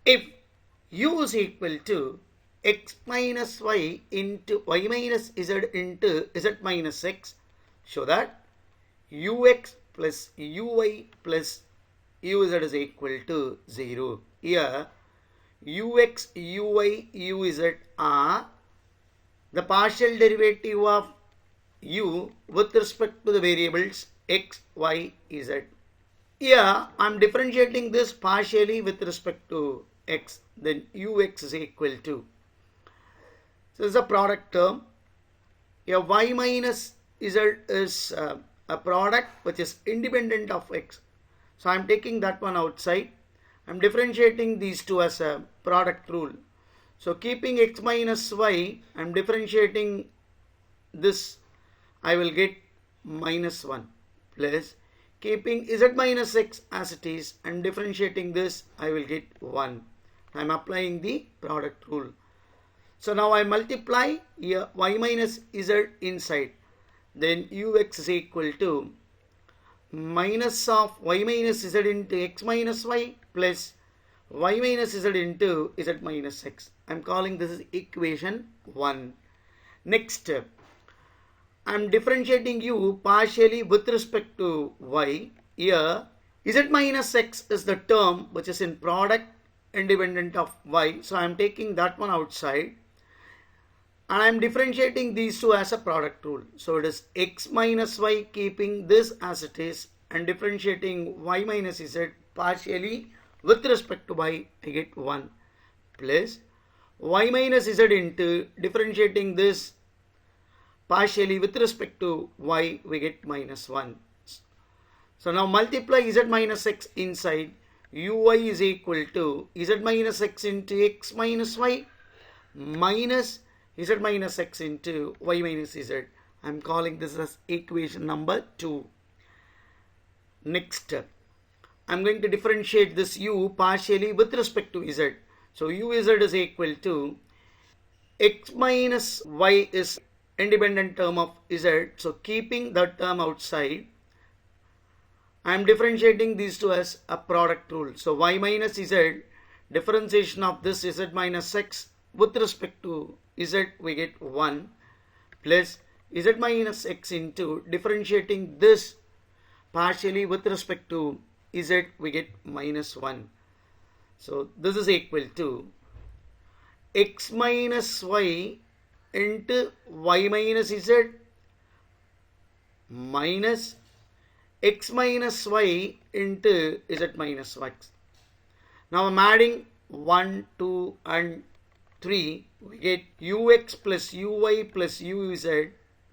If u is equal to x minus y into y minus z into z minus x, show that ux plus uy plus uz is equal to 0. Here ux, uy, uz are the partial derivative of u with respect to the variables x, y, z. Here I am differentiating this partially with respect to x, then ux is equal to. So this is a product term. Here y minus z is a product which is independent of x. So I am taking that one outside. I am differentiating these two as a product rule. So keeping x minus y, I am differentiating this, I will get minus 1 plus keeping z minus x as it is and differentiating this, I will get 1. I am applying the product rule. So now I multiply here y minus z inside, then ux is equal to minus of y minus z into x minus y plus y minus z into z minus x. I am calling this is equation 1. Next, I am differentiating u partially with respect to y. Here z minus x is the term which is in product independent of y. So I am taking that one outside. And I am differentiating these two as a product rule. So it is x minus y keeping this as it is and differentiating y minus z partially with respect to y, I get 1 plus y minus z into differentiating this partially with respect to y, we get minus 1. So now multiply z minus x inside, uy is equal to z minus x into x minus y minus z minus x into y minus z. I am calling this as equation number 2. Next, I am going to differentiate this u partially with respect to z. So uz is equal to x minus y is independent term of z. So keeping that term outside, I am differentiating these two as a product rule. So y minus z, differentiation of this z minus x with respect to z, we get 1 plus z minus x into differentiating this partially with respect to z, we get minus 1. So this is equal to x minus y into y minus z minus x minus y into z minus x. Now I am adding 1, 2 and 3, we get ux plus uy plus uz,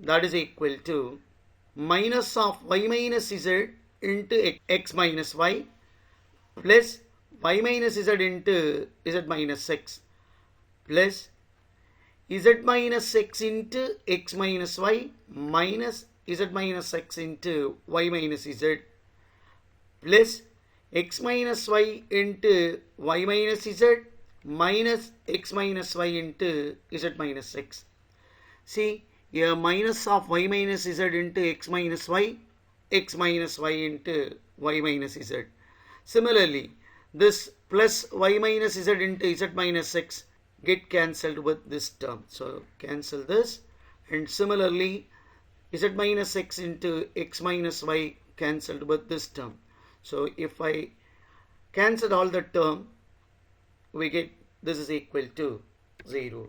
that is equal to minus of y minus z into x minus y plus y minus z into z minus x plus z minus x into x minus y minus z minus x into y minus z plus x minus y into y minus z minus x minus y into z minus x. See, here minus of y minus z into x minus y into y minus z. Similarly, this plus y minus z into z minus x get cancelled with this term. So cancel this, and similarly z minus x into x minus y cancelled with this term. So if I cancel all the term, we get this is equal to 0.